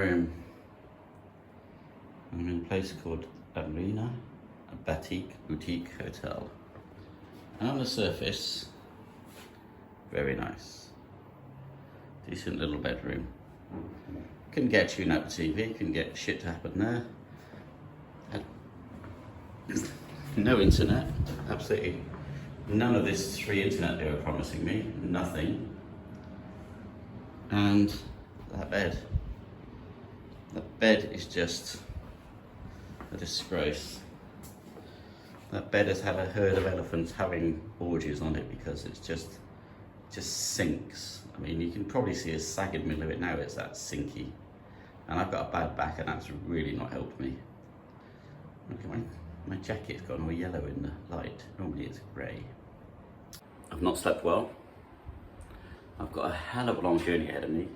room. I'm in a place called Arena, a boutique hotel. And on the surface, very nice. Decent little bedroom. Can get tune up TV, can get shit to happen there. No internet, absolutely none of this free internet they were promising me, nothing. And that bed is just a disgrace. That bed has had a herd of elephants having orgies on it because it's just sinks. I mean, you can probably see a sag in the middle of it now, it's that sinky. And I've got a bad back and that's really not helped me. Look at my jacket's gone all yellow in the light. Normally it's grey. I've not slept well. I've got a hell of a long journey ahead of me.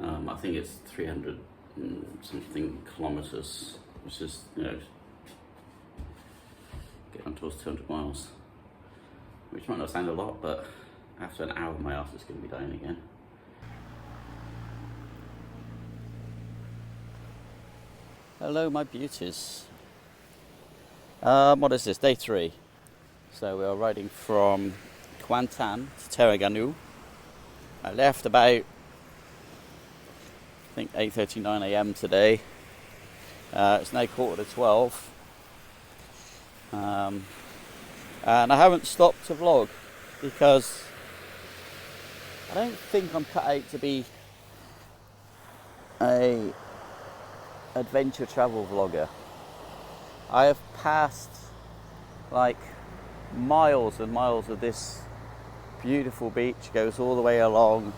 I think it's 300 and something kilometres, which is, you know, getting towards 200 miles. Which might not sound a lot, but after an hour my arse is going to be dying again. Hello my beauties. What is this? Day 3. So we are riding from Kuantan to Terengganu. I left about, I think 8:39 AM today. It's now 11:45. And I haven't stopped to vlog because I don't think I'm cut out to be a adventure travel vlogger. I have passed like miles and miles of this beautiful beach, goes all the way along,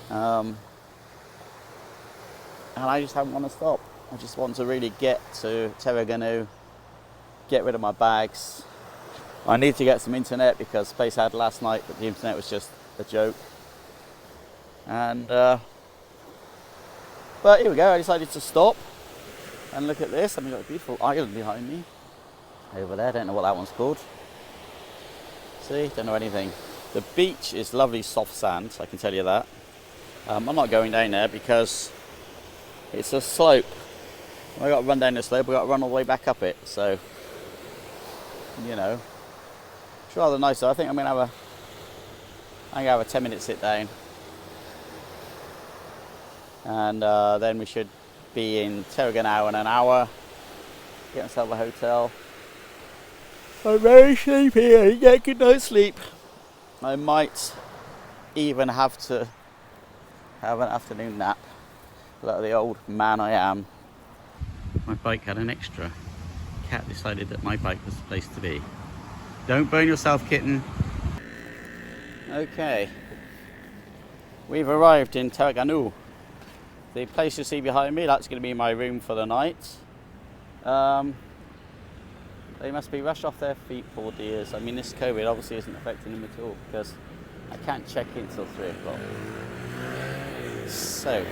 and I just haven't want to stop. I just want to really get to Terengganu, get rid of my bags. I need to get some internet because the place I had last night, but the internet was just a joke. And but here we go, I decided to stop and look at this. I mean, got a beautiful island behind me over there. I don't know what that one's called. See, don't know anything. The beach is lovely soft sand, I can tell you that. I'm not going down there because it's a slope. I got to run down the slope, we got to run all the way back up it. So, you know, it's rather nice. So I think I'm going to have a 10-minute sit down. And then we should be in Terengganu in an hour. Get myself a hotel. I'm very sleepy. I get a good night's sleep. I might even have to have an afternoon nap, like the old man I am. My bike had an extra. Cat decided that my bike was the place to be. Don't burn yourself, kitten. Okay, we've arrived in Terengganu. The place you see behind me, that's going to be my room for the night. They must be rushed off their feet, poor dears. I mean, this COVID obviously isn't affecting them at all because I can't check in till 3 o'clock. So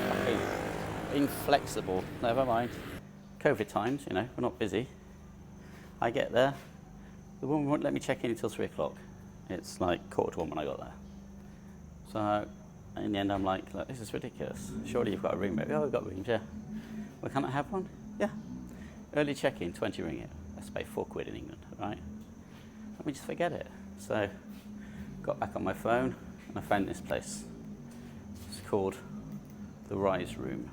fucking inflexible. Never mind. COVID times, you know, we're not busy. I get there, the woman won't let me check in until 3 o'clock. It's like 1:45 when I got there. So in the end, I'm like, look, this is ridiculous. Surely you've got a room. Oh, we've got rooms, yeah. Well, can I have one? Yeah. Early check-in, 20 ringgit. That's about £4 in England, right? Let me just forget it. So, got back on my phone and I found this place. It's called the Rise Room.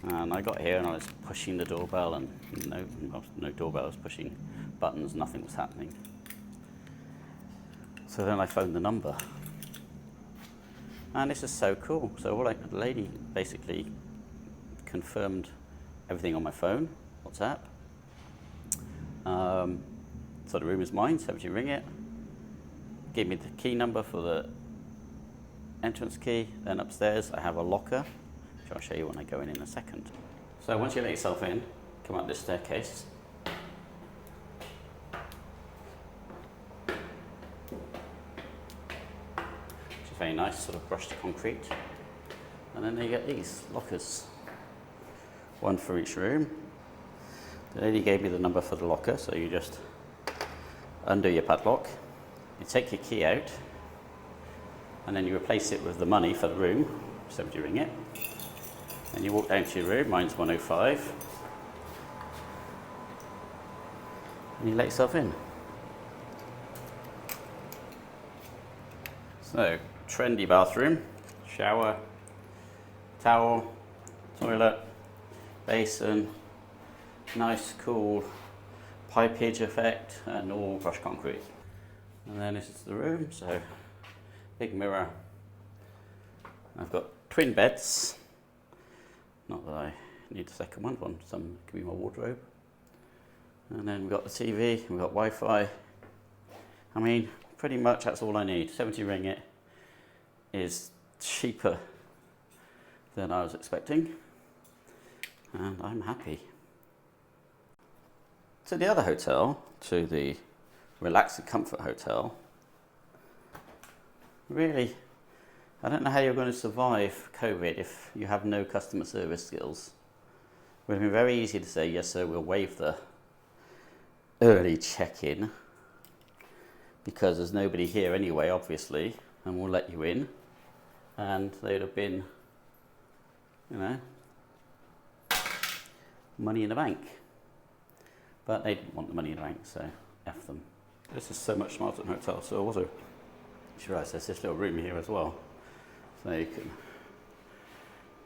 And I got here and I was pushing the doorbell and no doorbell, I was pushing buttons, nothing was happening. So then I phoned the number. And this is so cool. So the lady basically confirmed everything on my phone, WhatsApp. So the room is mine, 70 ringgit. Gave me the key number for the entrance key. Then upstairs I have a locker, which I'll show you when I go in a second. So once you let yourself in, come up this staircase. Very nice, sort of brushed concrete. And then you get these lockers. One for each room. The lady gave me the number for the locker, so you just undo your padlock. You take your key out. and then you replace it with the money for the room, 70 ringgit. And you walk down to your room, mine's 105, and you let yourself in. So, trendy bathroom, shower, towel, toilet, basin, nice cool pipage effect, and all brushed concrete. And then this is the room, so big mirror. I've got twin beds. Not that I need a second one, some can be my wardrobe. And then we've got the TV, we've got Wi-Fi. I mean, pretty much that's all I need. 70 ringgit is cheaper than I was expecting, and I'm happy. To the other hotel, to the Relax and Comfort Hotel, really, I don't know how you're going to survive COVID if you have no customer service skills. It would have been very easy to say, yes sir, we'll waive the early check-in because there's nobody here anyway, obviously, and we'll let you in. And they'd have been, you know, money in the bank. But they didn't want the money in the bank, so F them. This is so much smarter than a hotel, so also, you realise there's this little room here as well. So you can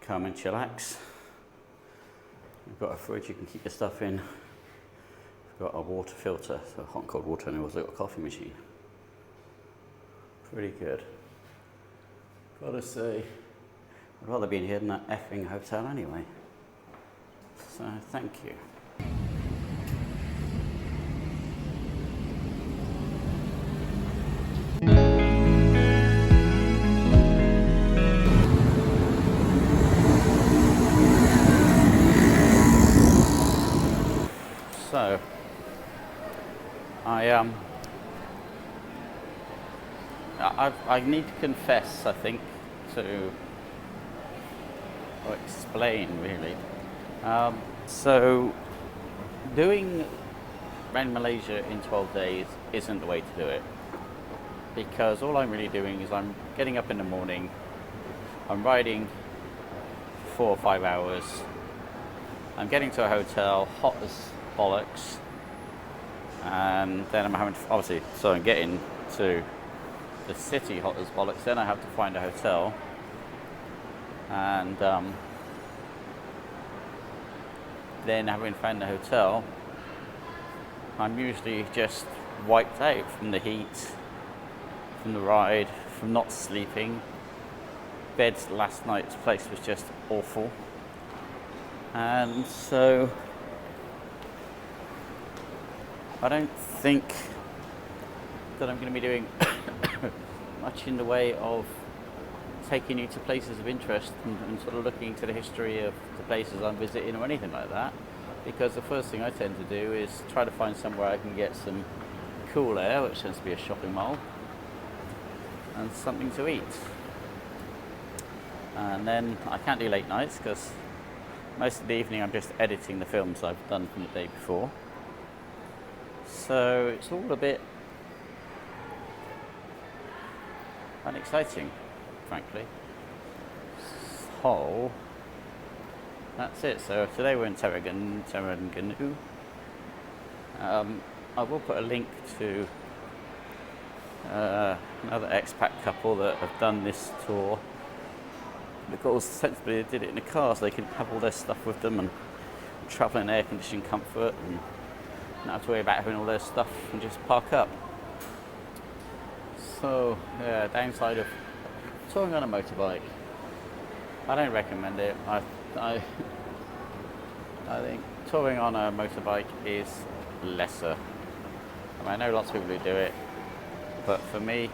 come and chillax. We've got a fridge you can keep your stuff in. We've got a water filter, so hot and cold water, and we've also got a coffee machine. Pretty good. Gotta say, I'd rather be in here than that effing hotel anyway. So thank you. So, I need to confess, I think, or explain really. So, doing around Malaysia in 12 days isn't the way to do it, because all I'm really doing is I'm getting up in the morning, I'm riding 4 or 5 hours, I'm getting to a hotel, hot as bollocks, and then I'm having to, obviously, so I'm getting to the city hot as bollocks, then I have to find a hotel, and then having found the hotel, I'm usually just wiped out from the heat, from the ride, from not sleeping. Beds last night's place was just awful, and so I don't think that I'm going to be doing much in the way of taking you to places of interest and sort of looking into the history of the places I'm visiting or anything like that, because the first thing I tend to do is try to find somewhere I can get some cool air, which tends to be a shopping mall, and something to eat. And then I can't do late nights because most of the evening I'm just editing the films I've done from the day before. So it's all a bit unexciting, frankly. So that's it. So today we're in Terengganu. I will put a link to another expat couple that have done this tour, because sensibly they did it in a car so they can have all their stuff with them and travel in air conditioned comfort and not have to worry about having all their stuff and just park up. So, yeah, downside of touring on a motorbike, I don't recommend it. I think touring on a motorbike is lesser. I mean, I know lots of people who do it, but for me,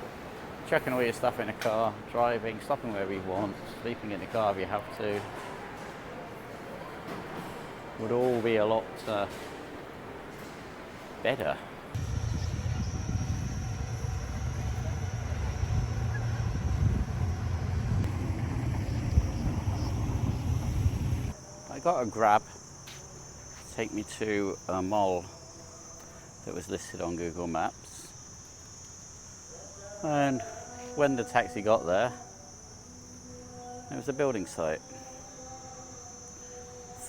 chucking all your stuff in a car, driving, stopping wherever you want, sleeping in the car if you have to, would all be a lot better. I got a Grab to take me to a mall that was listed on Google Maps, and when the taxi got there, it was a building site.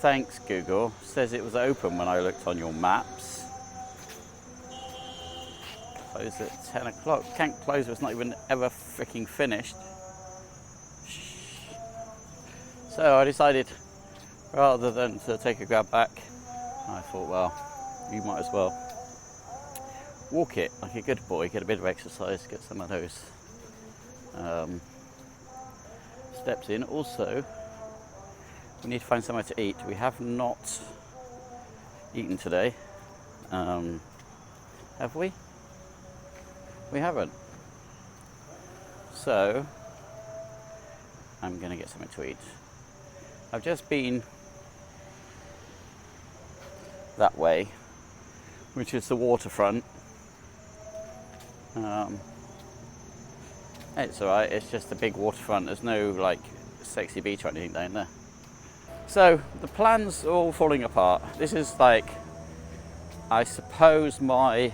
Thanks Google, says it was open when I looked on your maps. Closed at 10 o'clock. Can't close, it's not even ever freaking finished. So I decided, rather than to take a grab back, I thought, well, you might as well walk it like a good boy, get a bit of exercise, get some of those steps in. Also, we need to find somewhere to eat. We have not eaten today. Have we? We haven't. So, I'm going to get something to eat. I've just been that way, which is the waterfront. It's alright, it's just a big waterfront. There's no like sexy beach or anything down there. So the plans are all falling apart. This is like, I suppose, my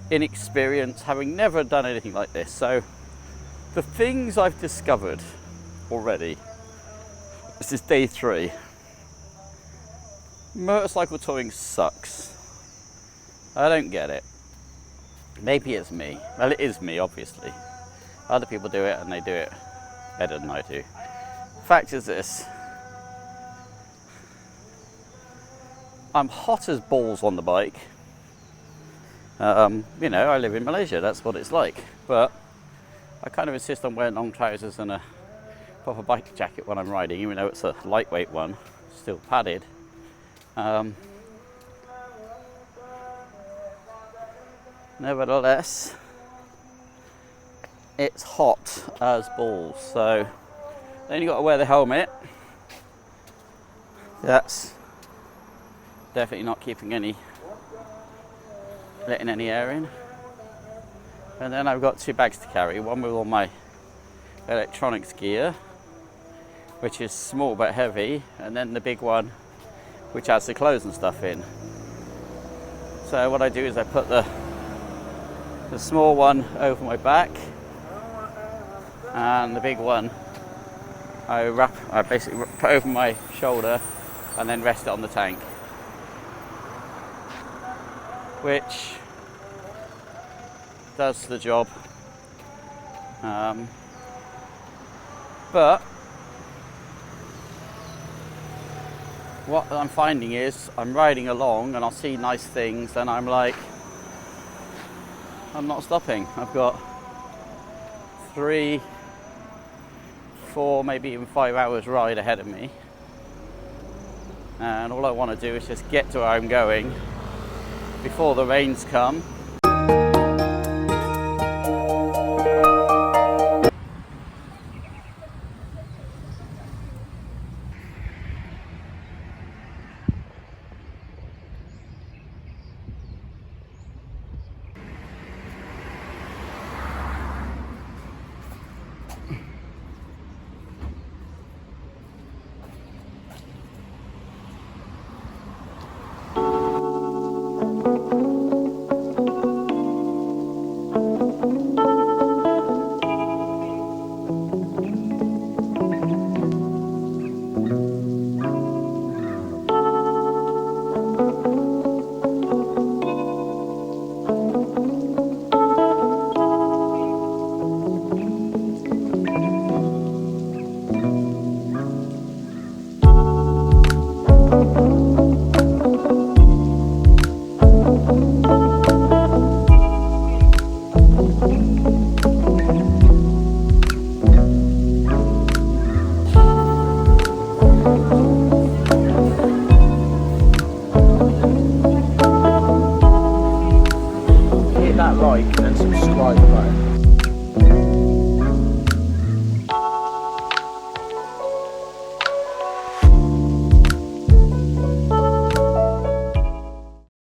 inexperience, having never done anything like this. So the things I've discovered already, this is day 3. Motorcycle touring sucks. I don't get it. Maybe it's me. Well, it is me, obviously. Other people do it and they do it better than I do. Fact is this. I'm hot as balls on the bike. You know, I live in Malaysia, that's what it's like. But I kind of insist on wearing long trousers and a proper bike jacket when I'm riding, even though it's a lightweight one, still padded. Nevertheless, it's hot as balls, so then you've got to wear the helmet. That's definitely not letting any air in. And then I've got 2 bags to carry, one with all my electronics gear, which is small but heavy, and then the big one which has the clothes and stuff in. So what I do is I put the small one over my back, and the big one I basically put over my shoulder and then rest it on the tank, which does the job. But what I'm finding is I'm riding along and I'll see nice things and I'm like, I'm not stopping. I've got 3, 4, maybe even 5 hours ride ahead of me, and all I want to do is just get to where I'm going before the rains come. Like and subscribe button.